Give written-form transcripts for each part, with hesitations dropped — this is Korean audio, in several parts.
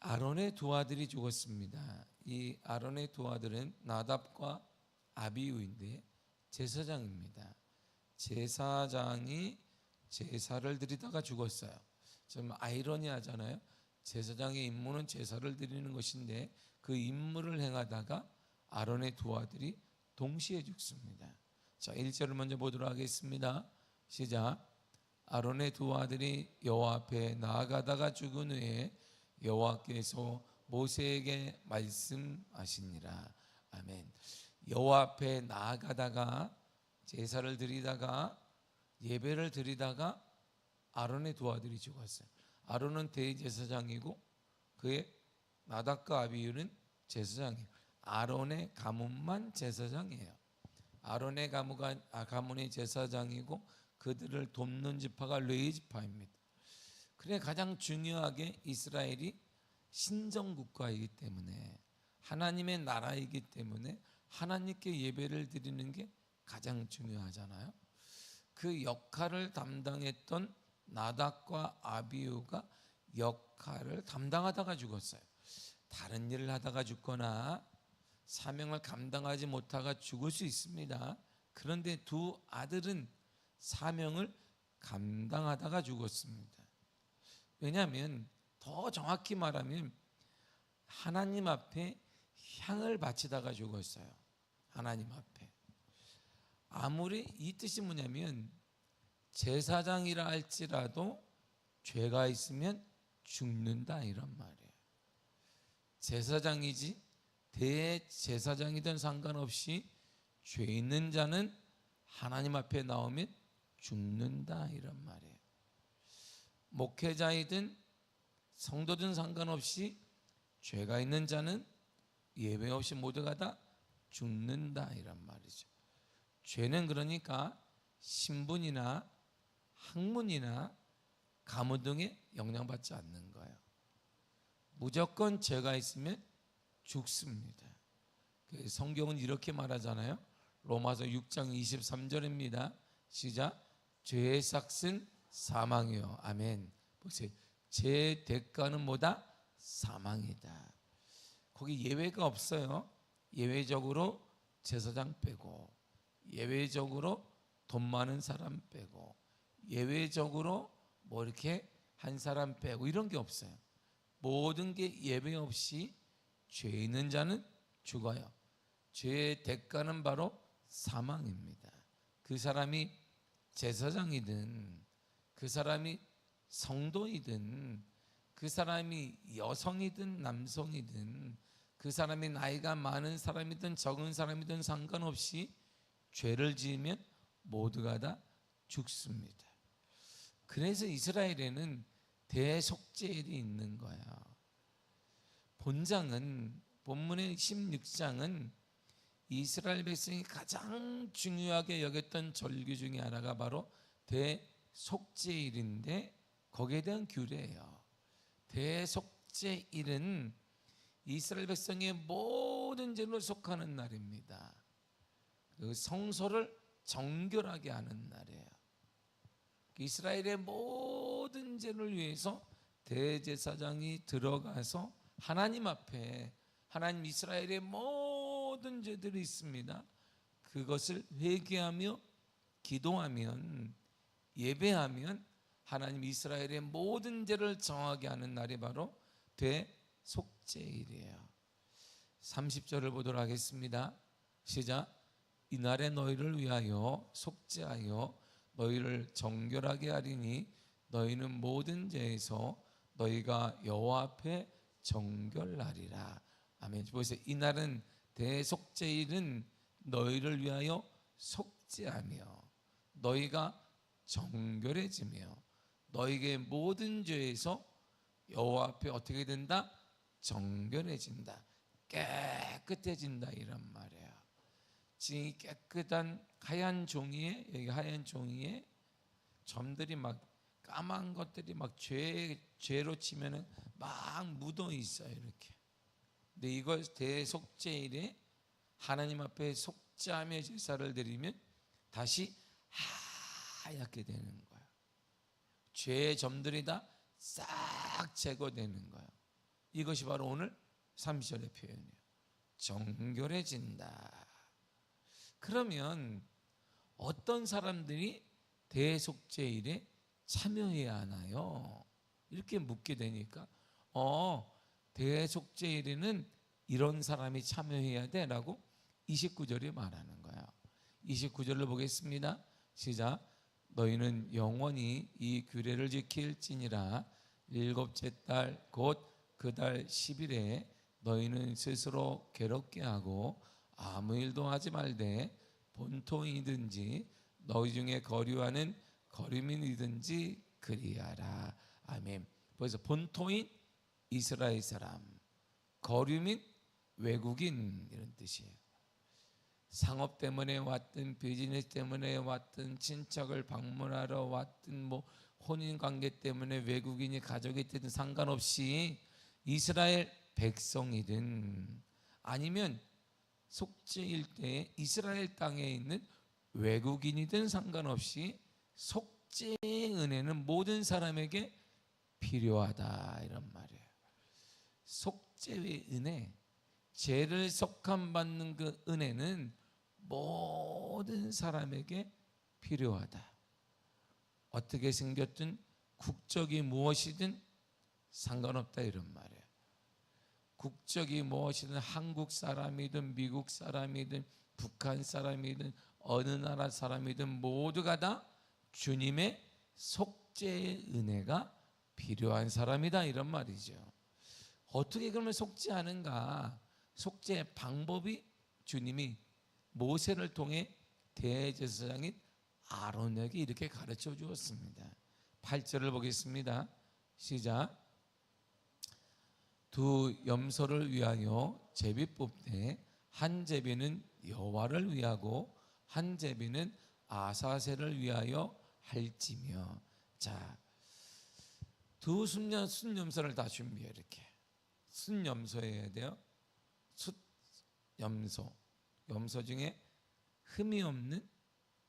아론의 두 아들이 죽었습니다. 이 아론의 두 아들은 나답과 아비후인데 제사장입니다. 제사장이 제사를 드리다가 죽었어요. 좀 아이러니하잖아요. 제사장의 임무는 제사를 드리는 것인데 그 임무를 행하다가 아론의 두 아들이 동시에 죽습니다. 자, 1절을 먼저 보도록 하겠습니다. 시작. 아론의 두 아들이 여호와 앞에 나아가다가 죽은 후에 여호와께서 모세에게 말씀하시니라. 아멘. 여호와 앞에 나아가다가 제사를 드리다가 예배를 드리다가 아론의 두 아들이 죽었어요. 아론은 대제사장이고 그의 나답과 아비후는 제사장이에요. 아론의 가문만 제사장이에요. 아론의 가문이 제사장이고 그들을 돕는 지파가 레위 지파입니다. 그래 가장 중요하게 이스라엘이 신정국가이기 때문에 하나님의 나라이기 때문에 하나님께 예배를 드리는 게 가장 중요하잖아요. 그 역할을 담당했던 나답과 아비후가 역할을 담당하다가 죽었어요. 다른 일을 하다가 죽거나 사명을 감당하지 못하가 죽을 수 있습니다. 그런데 두 아들은 사명을 감당하다가 죽었습니다. 왜냐하면 더 정확히 말하면 하나님 앞에 향을 바치다가 죽었어요. 하나님 앞에. 아무리 이 뜻이 뭐냐면 제사장이라 할지라도 죄가 있으면 죽는다 이런 말이에요. 제사장이지 대제사장이든 상관없이 죄 있는 자는 하나님 앞에 나오면 죽는다 이런 말이에요. 목회자이든 성도든 상관없이 죄가 있는 자는 예외 없이 모두가 다 죽는다 이란 말이죠. 죄는 그러니까 신분이나 학문이나 가문 등에 영향받지 않는 거예요. 무조건 죄가 있으면 죽습니다. 성경은 이렇게 말하잖아요. 로마서 6장 23절입니다. 시작. 죄의 삭은 사망이요. 아멘. 보세요. 죄의 대가는 뭐다? 사망이다. 거기 예외가 없어요. 예외적으로 제사장 빼고, 예외적으로 돈 많은 사람 빼고, 예외적으로 뭐 이렇게 한 사람 빼고 이런 게 없어요. 모든 게 예외 없이 죄 있는 자는 죽어요. 죄의 대가는 바로 사망입니다. 그 사람이 제사장이든 그 사람이 성도이든 그 사람이 여성이든 남성이든 그 사람이 나이가 많은 사람이든 적은 사람이든 상관없이 죄를 지으면 모두가 다 죽습니다. 그래서 이스라엘에는 대속죄일이 있는 거예요. 본문의 16장은 이스라엘 백성이 가장 중요하게 여겼던 절기 중에 하나가 바로 대속죄일인데 거기에 대한 규례예요. 대속죄일은 이스라엘 백성의 모든 죄를 속하는 날입니다. 그 성소를 정결하게 하는 날이에요. 이스라엘의 모든 죄를 위해서 대제사장이 들어가서 하나님 앞에 하나님 이스라엘의 모든 죄들이 있습니다. 그것을 회개하며 기도하면 예배하면 하나님 이스라엘의 모든 죄를 정하게 하는 날이 바로 대속죄일이에요. 30절을 보도록 하겠습니다. 시작. 이날에 너희를 위하여 속죄하여 너희를 정결하게 하리니 너희는 모든 죄에서 너희가 여호와 앞에 정결하리라. 아멘. 보세요. 이날은 대속죄일은 너희를 위하여 속죄하며 너희가 정결해지며 너희의 모든 죄에서 여호와 앞에 어떻게 된다? 정결해진다. 깨끗해진다 이란 말이에요. 지금 깨끗한 하얀 종이에 여기 하얀 종이에 점들이 막 까만 것들이 막 죄로 치면은 막 묻어 있어요 이렇게. 근데 이걸 대속죄일에 하나님 앞에 속죄하며 제사를 드리면 다시 하얗게 되는 거예요. 죄의 점들이 다 싹 제거되는 거예요. 이것이 바로 오늘 30절의 표현이에요. 정결해진다. 그러면 어떤 사람들이 대속죄일에 참여해야 하나요? 이렇게 묻게 되니까 대속죄일에는 이런 사람이 참여해야 돼 라고 29절이 말하는 거야. 29절을 보겠습니다. 시작. 너희는 영원히 이 규례를 지킬지니라. 일곱째 달 곧 그 달 10일에 너희는 스스로 괴롭게 하고 아무 일도 하지 말되 본토인이든지 너희 중에 거류하는 거류민이든지 그리하라. 아멘. 그래서 본토인 이스라엘 사람, 거류민 외국인 이런 뜻이에요. 상업 때문에 왔든 비즈니스 때문에 왔든 친척을 방문하러 왔든 뭐 혼인 관계 때문에 외국인이 가족이 되든 상관없이 이스라엘 백성이든 아니면 속죄일 때 이스라엘 땅에 있는 외국인이든 상관없이 속죄의 은혜는 모든 사람에게 필요하다 이런 말이에요. 속죄의 은혜, 죄를 속함받는 그 은혜는 모든 사람에게 필요하다. 어떻게 생겼든 국적이 무엇이든 상관없다 이런 말이에요. 국적이 무엇이든 한국 사람이든 미국 사람이든 북한 사람이든 어느 나라 사람이든 모두가 다 주님의 속죄의 은혜가 필요한 사람이다 이런 말이죠. 어떻게 그러면 속죄하는가? 속죄의 방법이 주님이 모세를 통해 대제사장인 아론에게 이렇게 가르쳐 주었습니다. 8절을 보겠습니다. 시작. 두 염소를 위하여 제비 뽑되 한 제비는 여호와를 위하고 한 제비는 아사셀을 위하여 할지며. 자, 두 순염소를 다 준비해. 이렇게 순염소여야 돼요. 숫염소, 염소 중에 흠이 없는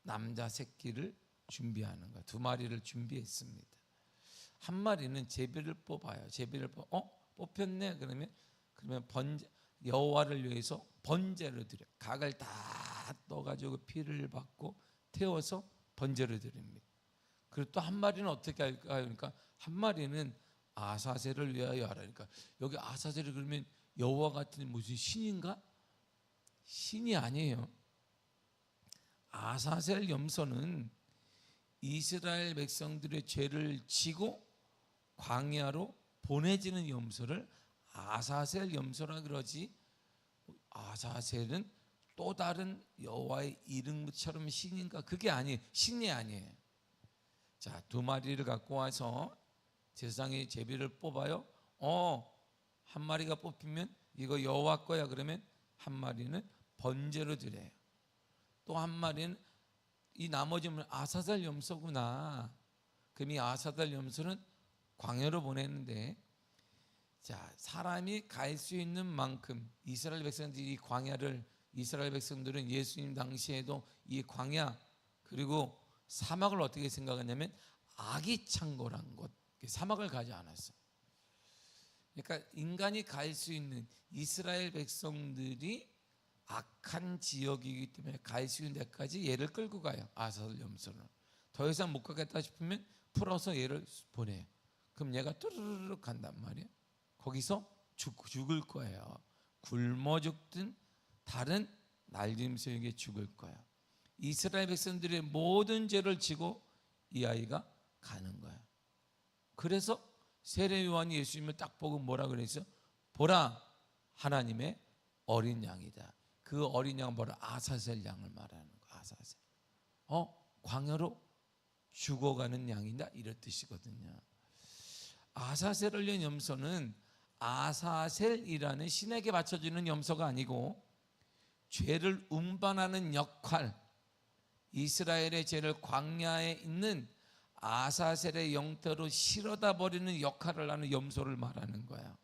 남자 새끼를 준비하는 거야. 두 마리를 준비했습니다. 한 마리는 제비를 뽑아요. 제비를 뽑혔네. 그러면 번제, 여호와를 위해서 번제를 드려. 각을 다 떠가지고 피를 받고 태워서 번제를 드립니다. 그리고 또 한 마리는 어떻게 할까요? 그러니까 한 마리는 아사셀을 위하여 하라. 그러니까 여기 아사셀이 그러면 여호와 같은 무슨 신인가? 신이 아니에요. 아사셀 염소는 이스라엘 백성들의 죄를 지고 광야로 보내지는 염소를 아사셀 염소라 그러지. 아사셀은 또 다른 여호와의 이름처럼 신인가? 그게 아니에요. 신이 아니에요. 자, 두 마리를 갖고 와서 제사장이 제비를 뽑아요. 한 마리가 뽑히면 이거 여호와 거야. 그러면 한 마리는 번제로 드려요. 또 한 마리는 이 나머지는 아사셀 염소구나. 그럼 이 아사셀 염소는 광야로 보내는데, 자, 사람이 갈 수 있는 만큼 이스라엘 백성들이 이 광야를, 이스라엘 백성들은 예수님 당시에도 이 광야 그리고 사막을 어떻게 생각하냐면 아기 창고란 곳, 사막을 가지 않았어. 그러니까 인간이 갈 수 있는, 이스라엘 백성들이 악한 지역이기 때문에 갈 수 있는 데까지 얘를 끌고 가요. 아사셀 염소는. 더 이상 못 가겠다 싶으면 풀어서 얘를 보내요. 그럼 얘가 뚜루루룩 간단 말이에요. 거기서 죽을 거예요. 굶어 죽든 다른 날짐승에게 죽을 거예요. 이스라엘 백성들의 모든 죄를 지고 이 아이가 가는 거예요. 그래서 세례 요한이 예수님을 딱 보고 뭐라 그랬어요? 보라, 하나님의 어린 양이다. 그 어린 양은 뭐라? 아사셀 양을 말하는 거야. 아사셀. 광야로 죽어가는 양이다 이런 뜻이거든요. 아사셀을 낸 염소는 아사셀이라는 신에게 바쳐지는 염소가 아니고 죄를 운반하는 역할, 이스라엘의 죄를 광야에 있는 아사셀의 영토로 실어다 버리는 역할을 하는 염소를 말하는 거야.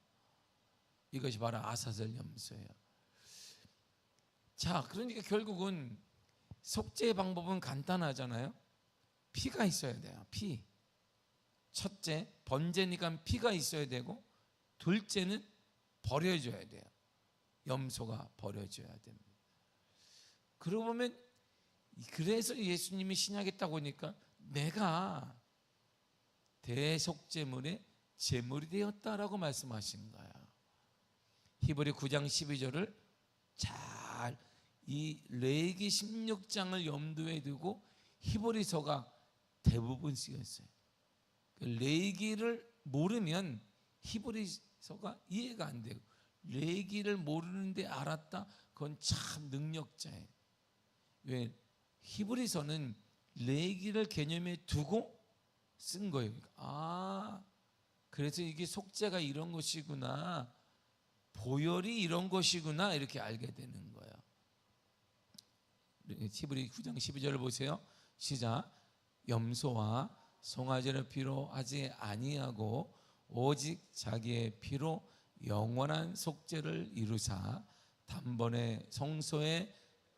이것이 바로 아사셀 염소예요. 자, 그러니까 결국은 속죄의 방법은 간단하잖아요. 피가 있어야 돼요. 피. 첫째, 번제니까 피가 있어야 되고, 둘째는 버려져야 돼요. 염소가 버려져야 됩니다. 그러고 보면 그래서 예수님이 신약에 딱 오니까 내가 대속제물의 제물이 되었다라고 말씀하신 거야. 히브리 9장 12절을 잘 이 레위기 16장을 염두에 두고 히브리서가 대부분 쓰였어요. 레위기를 모르면 히브리서가 이해가 안 돼요. 레위기를 모르는데 알았다? 그건 참 능력자예요. 왜? 히브리서는 레위기를 개념에 두고 쓴 거예요. 아, 그래서 이게 속죄가 이런 것이구나, 보혈이 이런 것이구나, 이렇게 알게 되는 거예요. 히브리 9장 12절을 보세요. 시작. 염소와 송아지의 피로 하지 아니하고 오직 자기의 피로 영원한 속죄를 이루사 단번에 성소에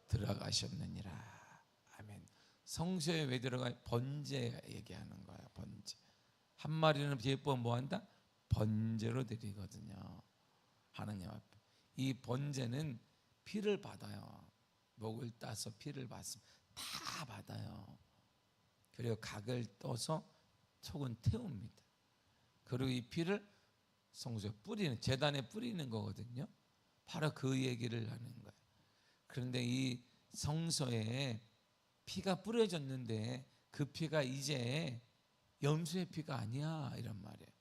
들어가셨느니라. 아멘. 성소에 왜 들어가요? 번제 얘기하는 거예요. 번제. 한 마리는 제법 뭐 한다? 번제로 드리거든요. 하나님 앞에. 이 번제는 피를 받아요. 목을 따서 피를 받습니다. 다 받아요. 그리고 각을 떠서 속은 태웁니다. 그리고 이 피를 성소에 뿌리는, 제단에 뿌리는 거거든요. 바로 그 얘기를 하는 거예요. 그런데 이 성소에 피가 뿌려졌는데 그 피가 이제 염소의 피가 아니야, 이런 말이에요.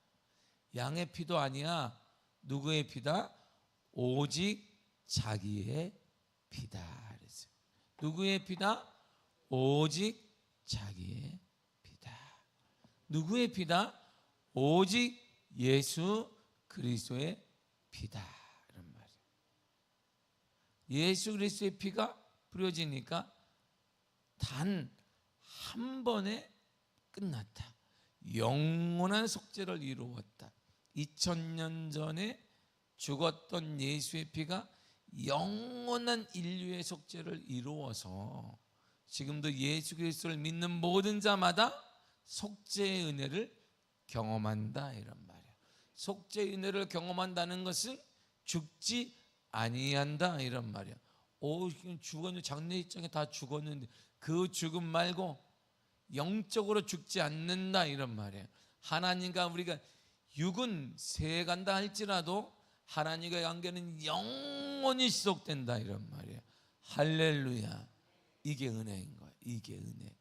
양의 피도 아니야. 누구의 피다? 오직 자기의 피다. 그랬어요. 누구의 피다? 오직 자기의 피다. 누구의 피다? 오직 예수 그리스도의 피다, 이런 말이에요. 예수 그리스도의 피가 뿌려지니까 단 한 번에 끝났다. 영원한 속죄를 이루었다. 2000년 전에 죽었던 예수의 피가 영원한 인류의 속죄를 이루어서 지금도 예수 그리스도를 믿는 모든 자마다 속죄의 은혜를 경험한다, 이런 말이에요. 속죄의 은혜를 경험한다는 것은 죽지 아니한다, 이런 말이에요. 죽었는데, 장례식장에 다 죽었는데 그 죽음 말고 영적으로 죽지 않는다, 이런 말이에요. 하나님과 우리가 육은 세간다 할지라도 하나님과의 관계는 영원히 지속된다, 이런 말이에요. 할렐루야. 이게 은혜인 거예요. 이게 은혜.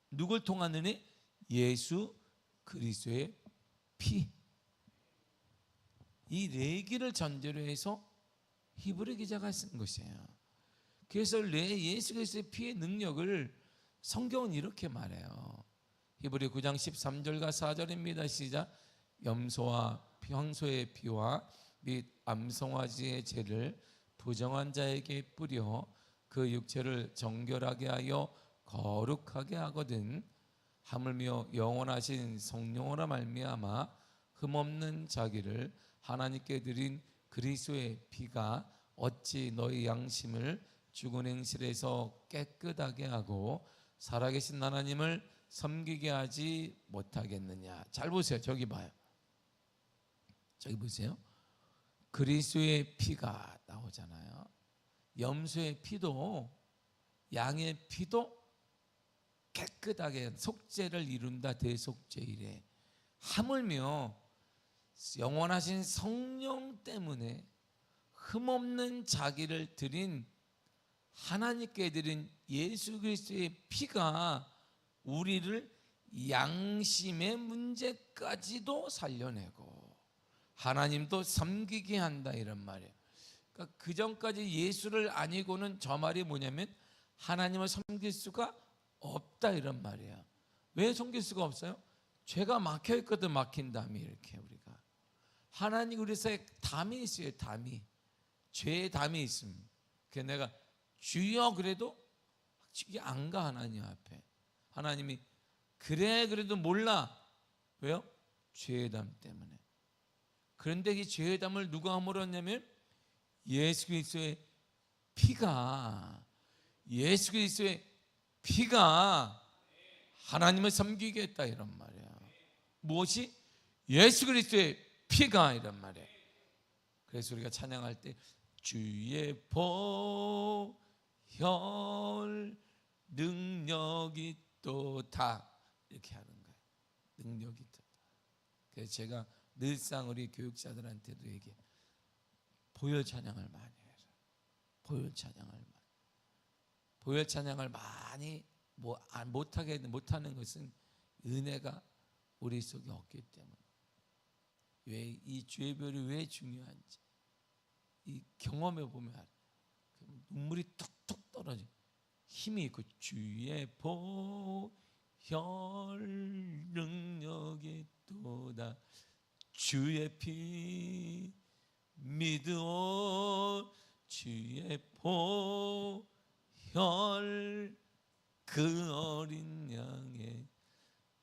누굴 통한 은혜? 예수 그리스도의 피. 이 레위기를 전제로 해서 히브리 기자가 쓴 것이에요. 그래서 예수 그리스도의 피의 능력을 성경은 이렇게 말해요. 히브리 9장 13절과 4절입니다. 시작. 염소와 황소의 피와 및 암송아지의 죄를 부정한 자에게 뿌려 그 육체를 정결하게 하여 거룩하게 하거든 하물며 영원하신 성령으로 말미암아 흠없는 자기를 하나님께 드린 그리스도의 피가 어찌 너희 양심을 죽은 행실에서 깨끗하게 하고 살아계신 하나님을 섬기게 하지 못하겠느냐. 잘 보세요. 저기 봐요. 저기 보세요. 그리스도의 피가 나오잖아요. 염소의 피도 양의 피도 깨끗하게 속죄를 이룬다. 대속죄이래. 하물며 영원하신 성령 때문에 흠없는 자기를 드린 하나님께 드린 예수 그리스도의 피가 우리를 양심의 문제까지도 살려내고 하나님도 섬기게 한다, 이런 말이에요. 그러니까 그 전까지 예수를 아니고는 저 말이 뭐냐면 하나님을 섬길 수가 없다, 이런 말이에요. 왜 섬길 수가 없어요? 죄가 막혀 있거든. 막힌 담이 이렇게 우리가 하나님 우리 사이에 담이 있어요. 담이 죄의 담이 있습니다. 그래서 내가 주여 그래도 이게 안 가. 하나님 앞에 하나님이 그래 그래도 몰라. 왜요? 죄의 담 때문에. 그런데 이 죄의 담을 누가 물었냐면 예수 그리스도의 피가 하나님을 섬기게 했다, 이런 말이야. 무엇이? 예수 그리스도의 피가, 이런 말이에요. 그래서 우리가 찬양할 때 주의 보혈 능력이 또다 이렇게 하는 거예요. 능력이 또다. 그래서 제가 늘상 우리 교육자들한테도 얘기해. 보혈 찬양을 많이 해라. 보혈 찬양을 많이 못하는 것은 은혜가 우리 속에 없기 때문에. 왜 이 주의 보혈이 왜 중요한지 이 경험해 보면 눈물이 툭툭 떨어져. 힘이 있고 주의 보혈 능력이 또다 주의 피 믿어 주의 보혈 그 어린 양의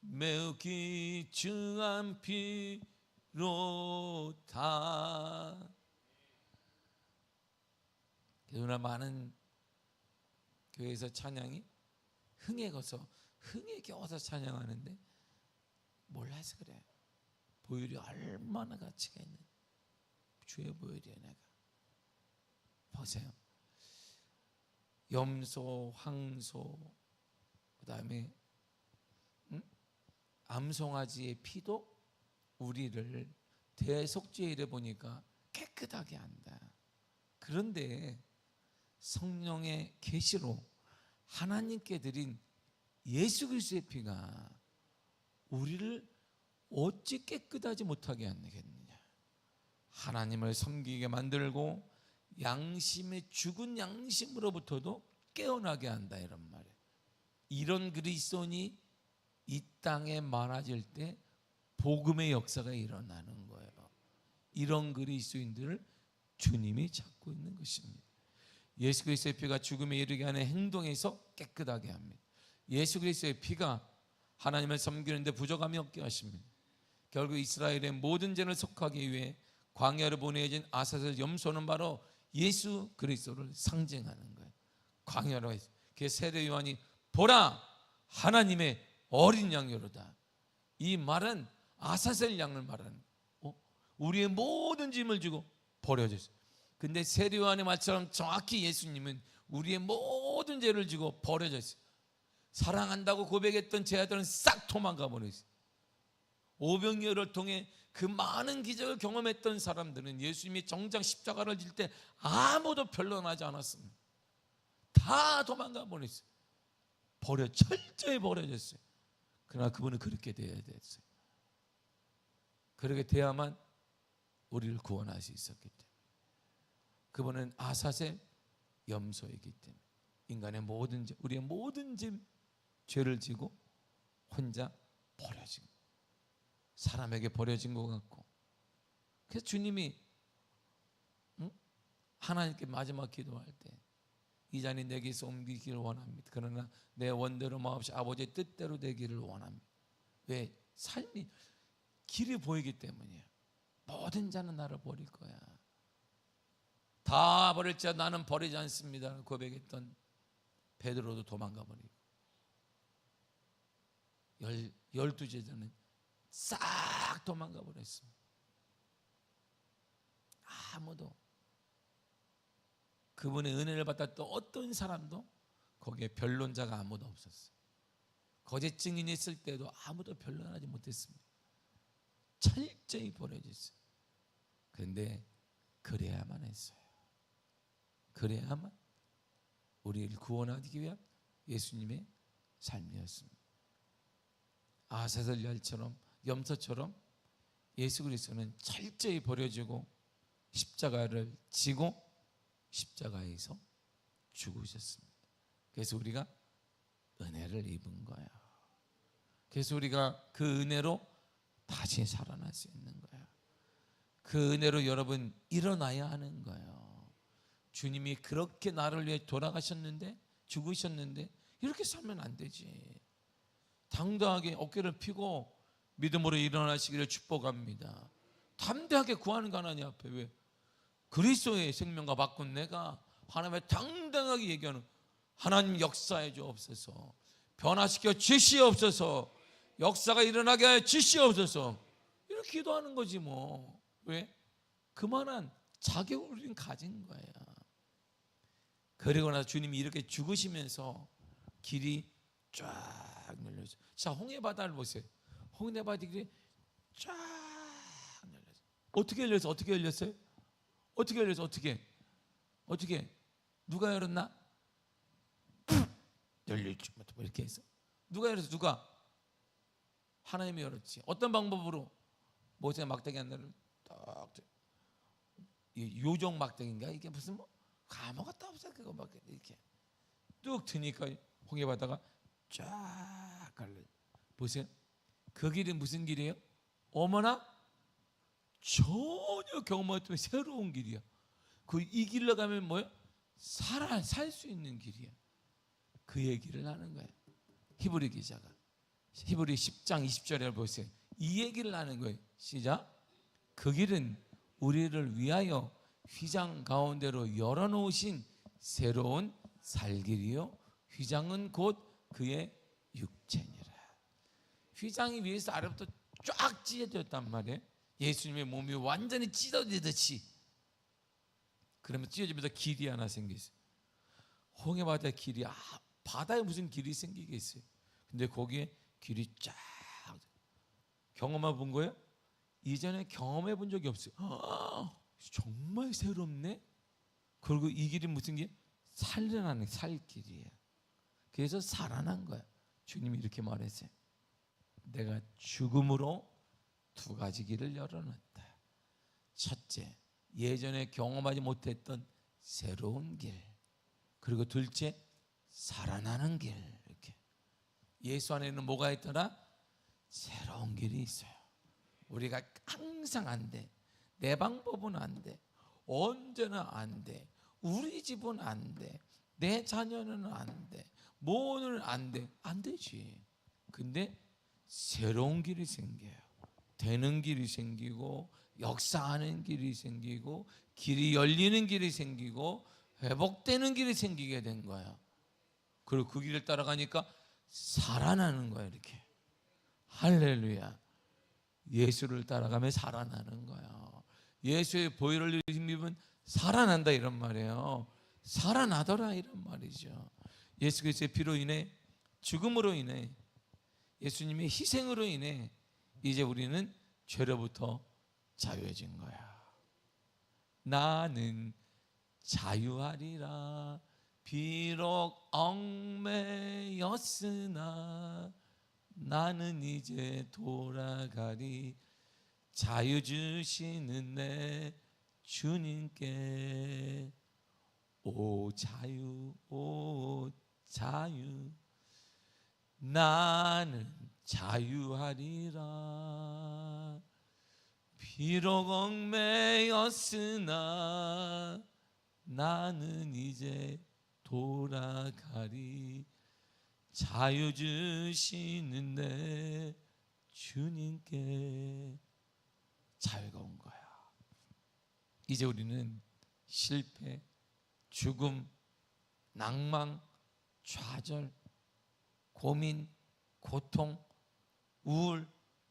매우 귀중한 피로다. 그러나 많은 교회에서 찬양이 흥에 겨워서 찬양하는데 몰라서 그래. 보혈이 얼마나 가치가 있는 주의 보혈이야. 내가 보세요. 염소, 황소, 그 다음에 암송아지의 피도 우리를 대속죄일에 보니까 깨끗하게 한다. 그런데 성령의 계시로 하나님께 드린 예수 그리스도의 피가 우리를 어찌 깨끗하지 못하게 하겠느냐. 하나님을 섬기게 만들고 양심의 죽은 양심으로부터도 깨어나게 한다, 이런 말이에요. 이런 그리스도인이 이 땅에 많아질 때 복음의 역사가 일어나는 거예요. 이런 그리스도인들을 주님이 찾고 있는 것입니다. 예수 그리스도의 피가 죽음에 이르게 하는 행동에서 깨끗하게 합니다. 예수 그리스도의 피가 하나님을 섬기는 데 부족함이 없게 하십니다. 결국 이스라엘의 모든 죄를 속하기 위해 광야로 보내진 아사셀 염소는 바로 예수 그리스도를 상징하는 거예요. 광야로 해서 세례 요한이 보라 하나님의 어린 양이로다. 이 말은 아사셀 양을 말하는 거예요. 우리의 모든 짐을 지고 버려졌어요. 근데 세례 요한의 말처럼 정확히 예수님은 우리의 모든 죄를 지고 버려졌어요. 사랑한다고 고백했던 제 아들은 싹 도망가 버렸어요. 오병이어를 통해 그 많은 기적을 경험했던 사람들은 예수님이 정작 십자가를 질 때 아무도 변론하지 않았습니다. 다 도망가 버렸어요. 철저히 버려졌어요. 그러나 그분은 그렇게 돼야 됐어요. 그렇게 돼야만 우리를 구원할 수 있었기 때문에. 그분은 아사셀 염소이기 때문에 인간의 모든 죄, 우리의 모든 죄를 지고 혼자 버려진 거예요. 사람에게 버려진 것 같고. 그래서 주님이 하나님께 마지막 기도할 때 이 잔이 내게서 옮기기를 원합니다. 그러나 내 원대로 마옵시 아버지의 뜻대로 되기를 원합니다. 왜? 삶이 길이 보이기 때문이에요. 모든 자는 나를 버릴 거야. 다 버릴지라도 나는 버리지 않습니다 고백했던 베드로도 도망가 버리고 12제자는 싹 도망가 버렸습니다. 아무도 그분의 은혜를 받았던 어떤 사람도 거기에 변론자가 아무도 없었어요. 거짓 증인이 있을 때도 아무도 변론하지 못했습니다. 철저히 버려졌어요. 그런데 그래야만 했어요. 그래야만 우리를 구원하기 위한 예수님의 삶이었습니다. 아사셀 염소처럼 예수 그리스도는 철저히 버려지고 십자가를 지고 십자가에서 죽으셨습니다. 그래서 우리가 은혜를 입은 거예요. 그래서 우리가 그 은혜로 다시 살아날 수 있는 거예요. 그 은혜로 여러분 일어나야 하는 거예요. 주님이 그렇게 나를 위해 돌아가셨는데, 죽으셨는데 이렇게 살면 안 되지. 당당하게 어깨를 펴고 믿음으로 일어나시기를 축복합니다. 담대하게 구하는 거 하나님 앞에. 왜? 그리스도의 생명과 바꾼 내가 하나님의 당당하게 얘기하는, 하나님 역사해 주옵소서, 변화시켜 주시옵소서, 역사가 일어나게 하여 주시옵소서, 이렇게 기도하는 거지 뭐. 왜? 그만한 자격을 우리는 가진 거예요. 그리고 나서 주님이 이렇게 죽으시면서 길이 쫙 열려서, 자, 홍해바다를 보세요. 홍해바다 길이 쫙 열렸어요. 어떻게 열렸어요? 어떻게 열렸어요? 어떻게 열렸어요? 어떻게 누가 열었나? 열릴지 뭐 이렇게 해서. 누가 열었어? 누가? 하나님이 열었지. 어떤 방법으로? 모세 막대기 하나를 딱, 요정 막대기인가? 이게 무슨 뭐 아무것도 없어. 그거 막 이렇게 뚝 트니까 홍해바다가 쫙 갈려. 보세요. 그 길이 무슨 길이에요? 어머나, 전혀 경험하지 못한 새로운 길이야. 이 길로 가면 뭐예요? 살 수 있는 길이야. 그 얘기를 하는 거예요. 히브리 기자가 히브리 10장 20절에 보세요. 이 얘기를 하는 거예요. 시작. 그 길은 우리를 위하여 휘장 가운데로 열어놓으신 새로운 살길이요, 휘장은 곧 그의 육체니라. 휘장이 위에서 아래부터 쫙 찢어졌단 말이에요. 예수님의 몸이 완전히 찢어지듯이. 그러면 찢어지면서 길이 하나 생겼어요. 홍해바다의 길이, 바다에 무슨 길이 생기겠어요? 근데 거기에 길이 쫙, 경험해 본 거예요? 이전에 경험해 본 적이 없어요. 정말 새롭네. 그리고 이 길이 무슨 길? 살려나는 살길이에요. 그래서 살아난 거야. 주님이 이렇게 말했어요. 내가 죽음으로 두 가지 길을 열어놨다. 첫째, 예전에 경험하지 못했던 새로운 길. 그리고 둘째, 살아나는 길. 이렇게. 예수 안에는 뭐가 있더라? 새로운 길이 있어요. 우리가 항상 안 돼. 내 방법은 안 돼. 언제나 안 돼. 우리 집은 안 돼. 내 자녀는 안 돼. 뭐는 안 돼. 안 되지. 근데 새로운 길이 생겨요. 되는 길이 생기고, 역사하는 길이 생기고, 길이 열리는 길이 생기고, 회복되는 길이 생기게 된 거야. 그리고 그 길을 따라가니까 살아나는 거야. 이렇게. 할렐루야. 예수를 따라가면 살아나는 거야. 예수의 보혈을 힘입으면 살아난다, 이런 말이에요. 살아나더라, 이런 말이죠. 예수 그리스도의 피로 인해, 죽음으로 인해, 예수님의 희생으로 인해 이제 우리는 죄로부터 자유해진 거야. 나는 자유하리라. 비록 얽매였으나 나는 이제 돌아가리. 자유 주시는 내 주님께. 오 자유, 오 자유, 나는 자유하리라. 비록 얽매였으나 나는 이제 돌아가리. 자유 주시는 내 주님께. 자유가 온 거야. 이제 우리는 실패, 죽음, 낭망, 좌절, 고민, 고통, 우울,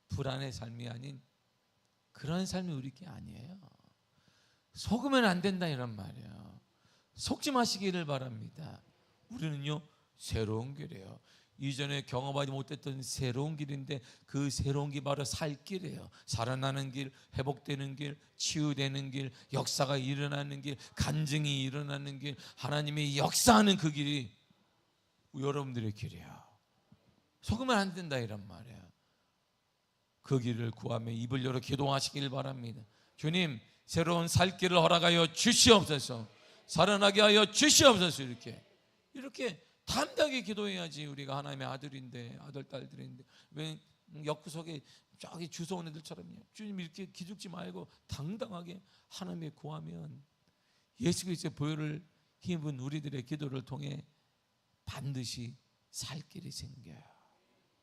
불안의 삶이 아닌 그런 삶이 우리 게 아니에요. 속으면 안 된다, 이런 말이에요. 속지 마시기를 바랍니다. 우리는요, 새로운 길이에요. 이전에 경험하지 못했던 새로운 길인데, 그 새로운 길 바로 살 길이에요. 살아나는 길, 회복되는 길, 치유되는 길, 역사가 일어나는 길, 간증이 일어나는 길, 하나님이 역사하는 그 길이 여러분들의 길이에요. 속으면 안 된다, 이런 말이에요. 그 길을 구하며 입을 열어 기도하시길 바랍니다. 주님, 새로운 살 길을 허락하여 주시옵소서. 살아나게 하여 주시옵소서. 이렇게 담대하게 기도해야지. 우리가 하나님의 아들인데, 아들 딸들인데, 왜 역구석에 저기 주워온 애들처럼요. 주님 이렇게 기죽지 말고 당당하게 하나님의 구하면 예수 그리스도의 보혈을 힘입은 우리들의 기도를 통해 반드시 살 길이 생겨요.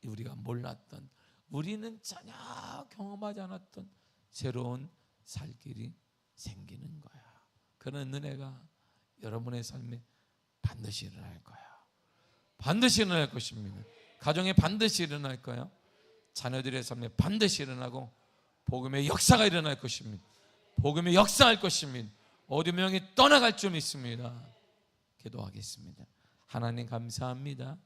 우리가 몰랐던, 우리는 전혀 경험하지 않았던 새로운 살 길이 생기는 거야. 그런 은혜가 여러분의 삶에 반드시 일어날 거야. 반드시 일어날 것입니다. 가정에 반드시 일어날 거예요. 자녀들의 삶에 반드시 일어나고 복음의 역사가 일어날 것입니다. 복음의 역사할 것입니다. 어둠 영이 떠나갈 줄 믿습니다. 기도하겠습니다. 하나님 감사합니다.